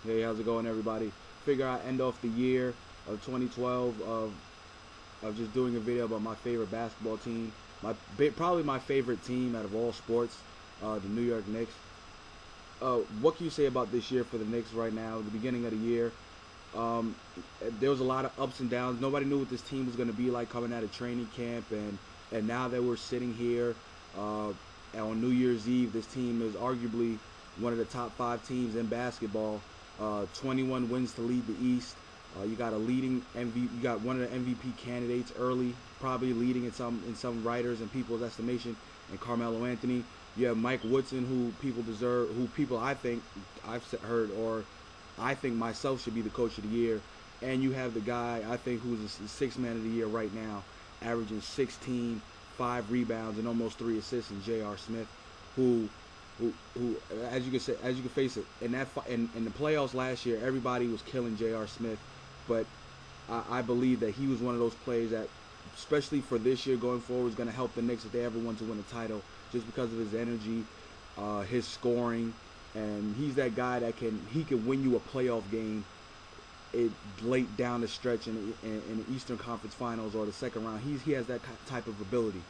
Hey, how's it going, everybody? Figure I end off the year of 2012 of just doing a video about my favorite basketball team, probably my favorite team out of all sports, the New York Knicks. What can you say about this year for the Knicks right now? The beginning of the year, um, there was a lot of ups and downs. Nobody knew what this team was going to be like coming out of training camp, and now that we're sitting here on New Year's Eve, this team is arguably one of the top 5 teams in basketball. 21 wins to lead the East. You got a leading MVP. You got one of the MVP candidates early, probably leading in some writers and people's estimation, and Carmelo Anthony. You have Mike Woodson, who people I think I've heard, or I think myself should be the coach of the year. And you have the guy I think who's the sixth man of the year right now, averaging 16, 5 rebounds, and almost 3 assists, in J.R. Smith, who as you can face it, in the playoffs last year, everybody was killing J.R. Smith, but I believe that he was one of those players that, especially for this year going forward, is going to help the Knicks if they ever want to win a title, just because of his energy, his scoring, and he's that guy that can win you a playoff game late down the stretch in the Eastern Conference Finals or the second round. He has that type of ability.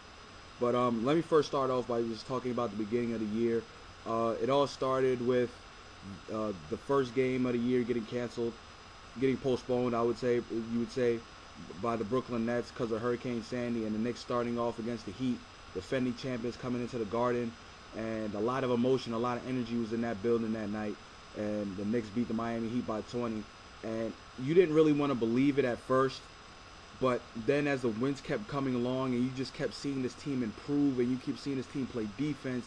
But let me first start off by just talking about the beginning of the year. It all started with the first game of the year getting postponed. You would say, by the Brooklyn Nets because of Hurricane Sandy, and the Knicks starting off against the Heat, defending champions, coming into the Garden, and a lot of emotion, a lot of energy was in that building that night. And the Knicks beat the Miami Heat by 20, and you didn't really want to believe it at first. But then as the wins kept coming along and you just kept seeing this team improve, and you keep seeing this team play defense,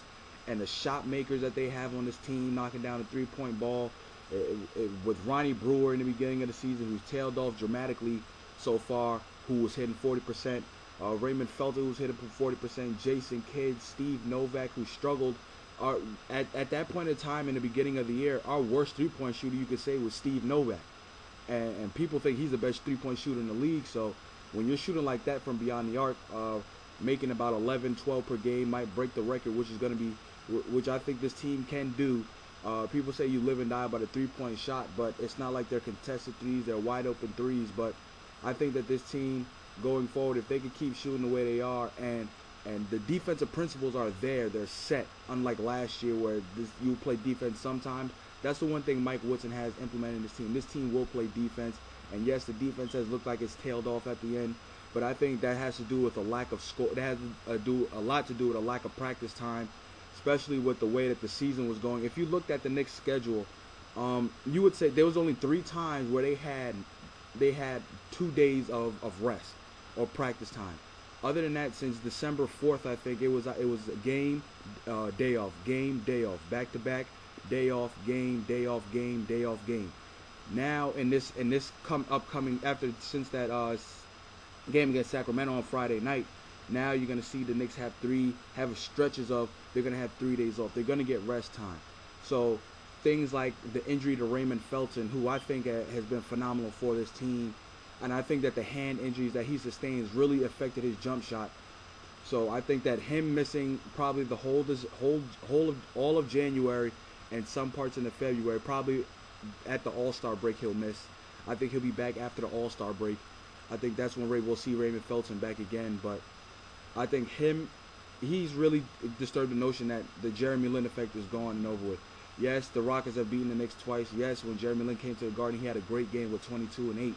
and the shot makers that they have on this team knocking down a three-point ball, with Ronnie Brewer in the beginning of the season, who's tailed off dramatically so far, who was hitting 40%, Raymond Felton, who was hitting 40%, Jason Kidd, Steve Novak, who struggled. At that point in time in the beginning of the year, our worst three-point shooter, you could say, was Steve Novak. And people think he's the best three-point shooter in the league. So when you're shooting like that from beyond the arc, making about 11, 12 per game might break the record, which I think this team can do. People say you live and die by the three-point shot, but it's not like they're contested threes, they're wide open threes. But I think that this team going forward, if they can keep shooting the way they are, and the defensive principles are there, they're set, unlike last year where you play defense sometimes. That's the one thing Mike Woodson has implemented in this team. This team will play defense, and yes, the defense has looked like it's tailed off at the end, but I think that has to do with a lack of score. That has a lot to do with a lack of practice time, especially with the way that the season was going. If you looked at the Knicks' schedule, you would say there was only 3 times where they had 2 days of rest or practice time. Other than that, since December 4th, I think it was a game, day off, game, day off, back to back. Day off, game, day off, game, day off, game. Now in this upcoming since that game against Sacramento on Friday night, now you're gonna see the Knicks have stretches of they're gonna have 3 days off. They're gonna get rest time. So things like the injury to Raymond Felton, who I think has been phenomenal for this team, and I think that the hand injuries that he sustained has really affected his jump shot. So I think that him missing probably the whole of all of January and some parts in the February, probably at the All-Star break he'll miss. I think he'll be back after the All-Star break. I think that's when we'll see Raymond Felton back again. But I think he's really disturbed the notion that the Jeremy Lin effect is gone and over with. Yes, the Rockets have beaten the Knicks twice. Yes, when Jeremy Lin came to the Garden, he had a great game with 22 and 8.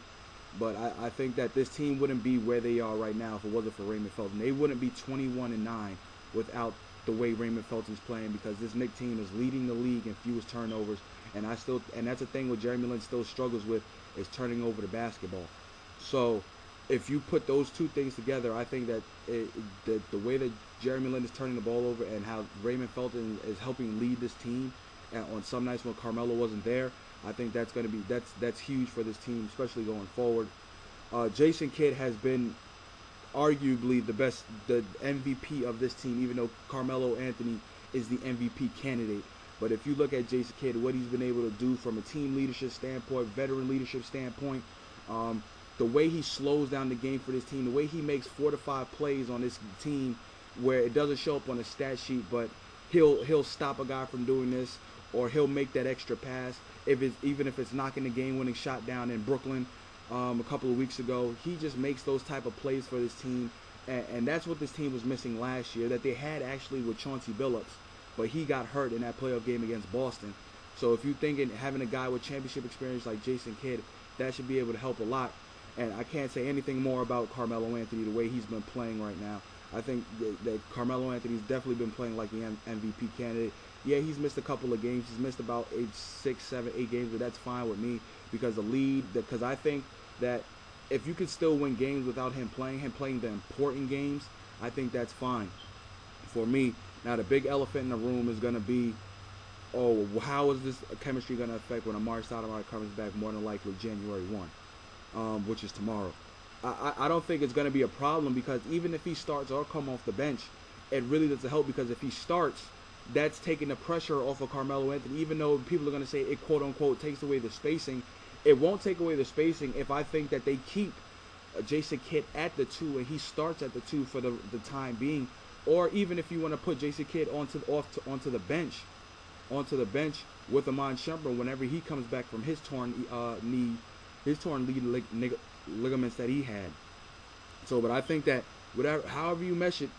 But I think that this team wouldn't be where they are right now if it wasn't for Raymond Felton. They wouldn't be 21 and 9 without the way Raymond Felton's playing, because this Knicks team is leading the league in fewest turnovers, and that's a thing what Jeremy Lin still struggles with, is turning over the basketball. So if you put those two things together, I think that the way that Jeremy Lin is turning the ball over and how Raymond Felton is helping lead this team, and on some nights when Carmelo wasn't there, I think that's huge for this team, especially going forward. Jason Kidd has been arguably the MVP of this team, even though Carmelo Anthony is the MVP candidate. But if you look at Jason Kidd, what he's been able to do from a team leadership standpoint, veteran leadership standpoint, the way he slows down the game for this team, the way he makes 4 to 5 plays on this team where it doesn't show up on the stat sheet, but he'll stop a guy from doing this, or he'll make that extra pass even if it's knocking the game-winning shot down in Brooklyn a couple of weeks ago. He just makes those type of plays for this team, and that's what this team was missing last year, that they had actually with Chauncey Billups, but he got hurt in that playoff game against Boston. So if you're thinking having a guy with championship experience like Jason Kidd, that should be able to help a lot. And I can't say anything more about Carmelo Anthony, the way he's been playing right now. I think that Carmelo Anthony's definitely been playing like the MVP candidate. Yeah, he's missed a couple of games. He's missed about 6, 7, 8 games, but that's fine with me because because I think that if you could still win games without him playing the important games, I think that's fine for me. Now, the big elephant in the room is going to be, how is this chemistry going to affect when Amari Stoudemire comes back, more than likely January 1, which is tomorrow. I don't think it's going to be a problem because even if he starts or come off the bench, it really doesn't help because if he starts, that's taking the pressure off of Carmelo Anthony. Even though people are going to say it quote-unquote takes away the spacing, it won't take away the spacing if I think that they keep Jason Kidd at the 2 and he starts at the 2 for the time being. Or even if you want to put Jason Kidd onto the bench with Amon Shumpert whenever he comes back from his torn ligaments that he had. So, but I think that however you mesh it,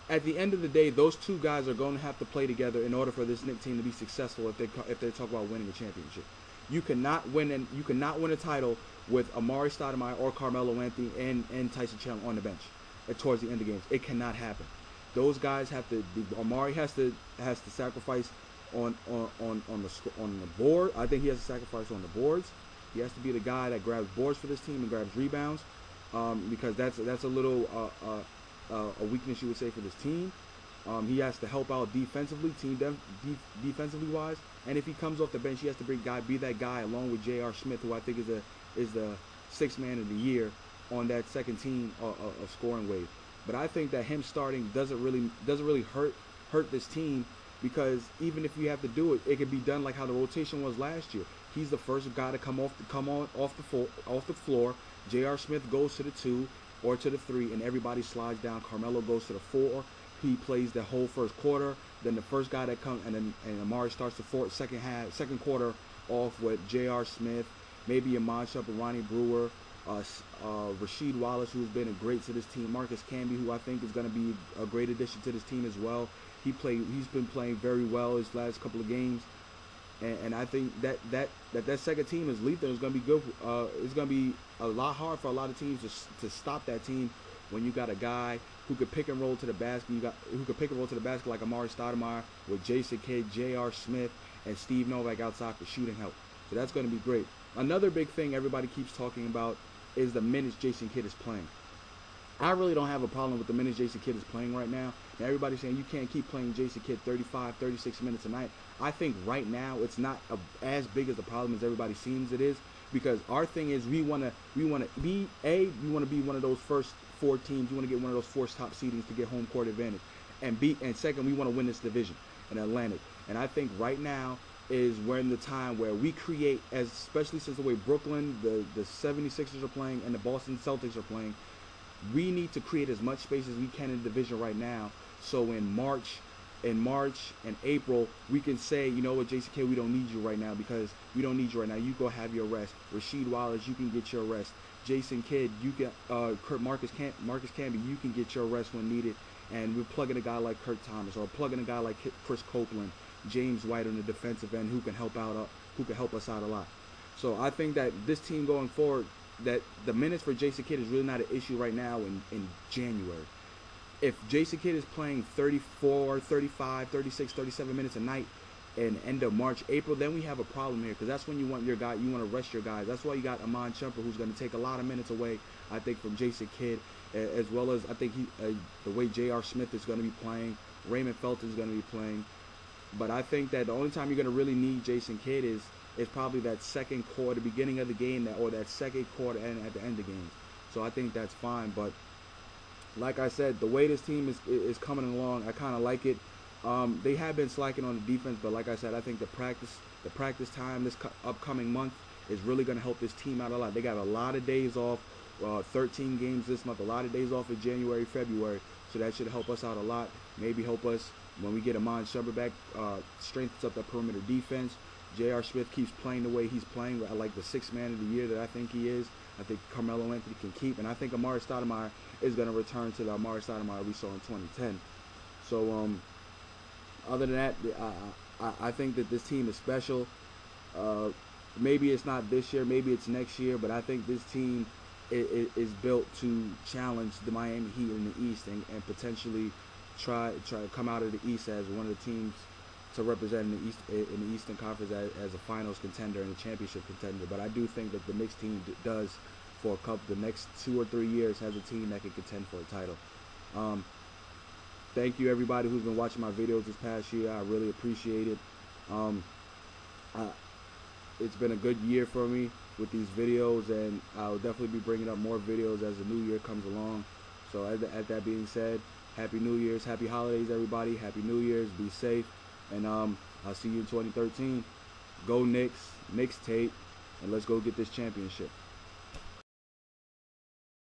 at the end of the day, those two guys are going to have to play together in order for this Knicks team to be successful. If they talk about winning a championship, you cannot win a title with Amari Stoudemire or Carmelo Anthony and Tyson Chandler on the bench towards the end of games. It cannot happen. Those guys have to. Amari has to sacrifice on the board. I think he has to sacrifice on the boards. He has to be the guy that grabs boards for this team and grabs rebounds, because that's a little a weakness you would say for this team. He has to help out defensively, defensively wise, and if he comes off the bench, he has to be that guy along with J.R. Smith, who I think is the sixth man of the year on that second team of scoring wave. But I think that him starting doesn't really hurt this team, because even if you have to do it, it could be done like how the rotation was last year. He's the first guy to come off the floor. J.R. Smith goes to the 2 or to the 3, and everybody slides down. Carmelo goes to the 4. He plays the whole first quarter. Then the first guy that comes, and Amari starts the second quarter off with J.R. Smith, maybe Amon Shumpert, Ronnie Brewer, Rasheed Wallace, who's been a great to this team, Marcus Camby, who I think is going to be a great addition to this team as well. He's been playing very well his last couple of games, and I think that second team is lethal. It's going to be good. It's going to be a lot hard for a lot of teams to stop that team when you got a guy who could pick and roll to the basket. Who could pick and roll to the basket like Amari Stoudemire with Jason Kidd, J.R. Smith, and Steve Novak outside for shooting help. So that's going to be great. Another big thing everybody keeps talking about is the minutes Jason Kidd is playing. I really don't have a problem with the minutes Jason Kidd is playing right now. And everybody's saying you can't keep playing Jason Kidd 35, 36 minutes a night. I think right now it's not as big as a problem as everybody seems it is, because our thing is we want to be one of those first 4 teams. You want to get one of those 4 top seedings to get home court advantage, and second, we want to win this division in Atlantic. And I think right now we're in the time where we create, especially since the way Brooklyn, the 76ers are playing, and the Boston Celtics are playing. We need to create as much space as we can in the division right now, so in March and April, we can say, you know what, Jason Kidd, we don't need you right now because we don't need you right now. You go have your rest. Rasheed Wallace, you can get your rest. Jason Kidd, you can. Marcus Camby, you can get your rest when needed. And we're plugging a guy like Kurt Thomas, or plugging a guy like Chris Copeland, James White on the defensive end, who can help us out a lot. So I think that this team going forward, that the minutes for Jason Kidd is really not an issue right now in January. If Jason Kidd is playing 34, 35, 36, 37 minutes a night in end of March, April, then we have a problem here, because that's when you want your guy, you want to rest your guys. That's why you got Amon Shumpert, who's going to take a lot of minutes away, I think, from Jason Kidd, as well as I think the way J.R. Smith is going to be playing, Raymond Felton is going to be playing. But I think that the only time you're going to really need Jason Kidd is probably that second quarter, beginning of the game, or that second quarter and at the end of games. So I think that's fine. But like I said, the way this team is coming along, I kind of like it. They have been slacking on the defense, but like I said, I think the practice time this upcoming month is really going to help this team out a lot. They got a lot of days off, 13 games this month, a lot of days off in January, February, so that should help us out a lot. Maybe help us When we get Amon Shumpert back, strengthens up that perimeter defense. J.R. Smith keeps playing the way he's playing. I like the sixth man of the year that I think he is. I think Carmelo Anthony can keep, and I think Amari Stoudemire is going to return to the Amari Stoudemire we saw in 2010. So, other than that, I think that this team is special. Maybe it's not this year, maybe it's next year, but I think this team is built to challenge the Miami Heat in the East and potentially try to come out of the East as one of the teams to represent in the Eastern Conference as a finals contender and a championship contender. But I do think that the Knicks team does, for the next 2 or 3 years, has a team that can contend for a title. Thank you everybody who's been watching my videos this past year. I really appreciate it. It's been a good year for me with these videos, and I'll definitely be bringing up more videos as the new year comes along. So at that being said, Happy New Year's, Happy Holidays everybody, Happy New Year's, be safe, and I'll see you in 2013. Go Knicks, Knicks tape, and let's go get this championship.